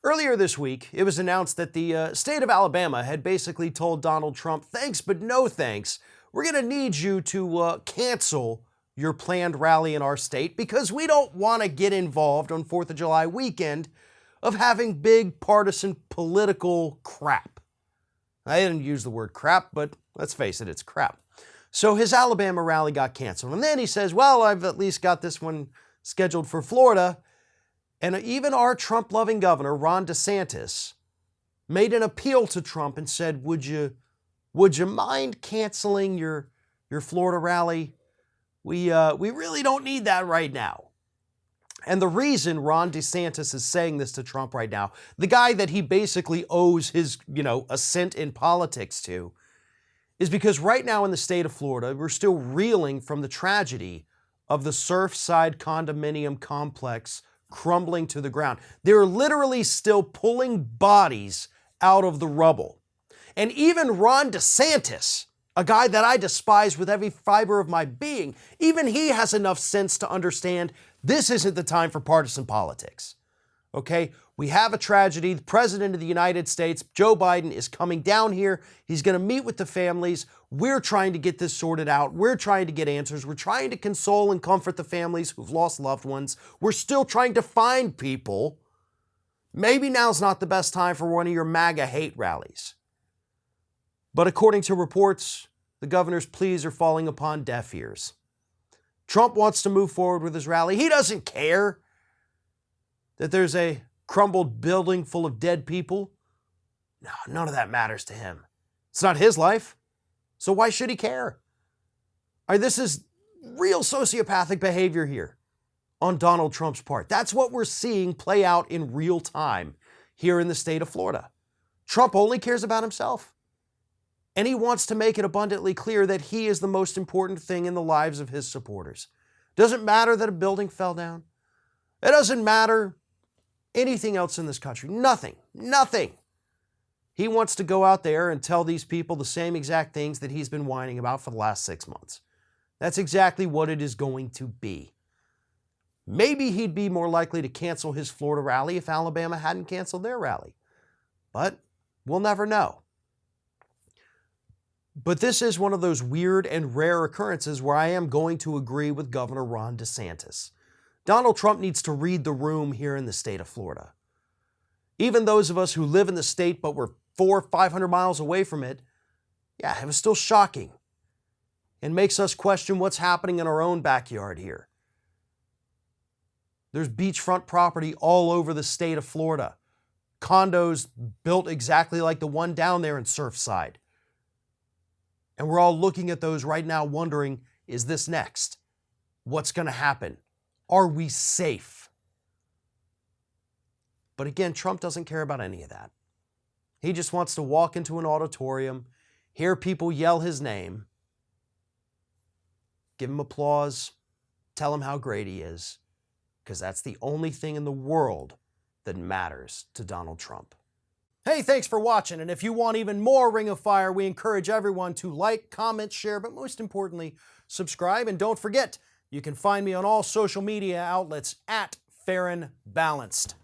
Earlier this week, it was announced that the state of Alabama had basically told Donald Trump, thanks but no thanks. We're going to need you to cancel your planned rally in our state because we don't want to get involved on 4th of July weekend of having big partisan political crap. I didn't use the word crap, but let's face it, it's crap. So his Alabama rally got canceled. And then he says, well, I've at least got this one scheduled for Florida. And even our Trump-loving governor, Ron DeSantis, made an appeal to Trump and said, would you mind canceling your Florida rally? We really don't need that right now. And the reason Ron DeSantis is saying this to Trump right now, the guy that he basically owes his, ascent in politics to, is because right now in the state of Florida, we're still reeling from the tragedy of the Surfside condominium complex crumbling to the ground. They're literally still pulling bodies out of the rubble. And even Ron DeSantis, a guy that I despise with every fiber of my being, even he has enough sense to understand this isn't the time for partisan politics. Okay? We have a tragedy. The President of the United States, Joe Biden, is coming down here. He's going to meet with the families. We're trying to get this sorted out. We're trying to get answers. We're trying to console and comfort the families who've lost loved ones. We're still trying to find people. Maybe now's not the best time for one of your MAGA hate rallies. But according to reports, the governor's pleas are falling upon deaf ears. Trump wants to move forward with his rally. He doesn't care that there's a crumbled building full of dead people. No, none of that matters to him. It's not his life. So why should he care? This is real sociopathic behavior here on Donald Trump's part. That's what we're seeing play out in real time here in the state of Florida. Trump only cares about himself. And he wants to make it abundantly clear that he is the most important thing in the lives of his supporters. Doesn't matter that a building fell down. It doesn't matter anything else in this country. Nothing. He wants to go out there and tell these people the same exact things that he's been whining about for the last 6 months. That's exactly what it is going to be. Maybe he'd be more likely to cancel his Florida rally if Alabama hadn't canceled their rally. But we'll never know. But this is one of those weird and rare occurrences where I am going to agree with Governor Ron DeSantis. Donald Trump needs to read the room here in the state of Florida. Even those of us who live in the state but were 400 or 500 miles away from it, it was still shocking and makes us question what's happening in our own backyard here. There's beachfront property all over the state of Florida. Condos built exactly like the one down there in Surfside. And we're all looking at those right now wondering, is this next? What's going to happen? Are we safe? But again, Trump doesn't care about any of that. He just wants to walk into an auditorium, hear people yell his name, give him applause, tell him how great he is, because that's the only thing in the world that matters to Donald Trump. Hey, thanks for watching, and if you want even more Ring of Fire, we encourage everyone to like, comment, share, but most importantly, subscribe, and don't forget, you can find me on all social media outlets at Fair and Balanced.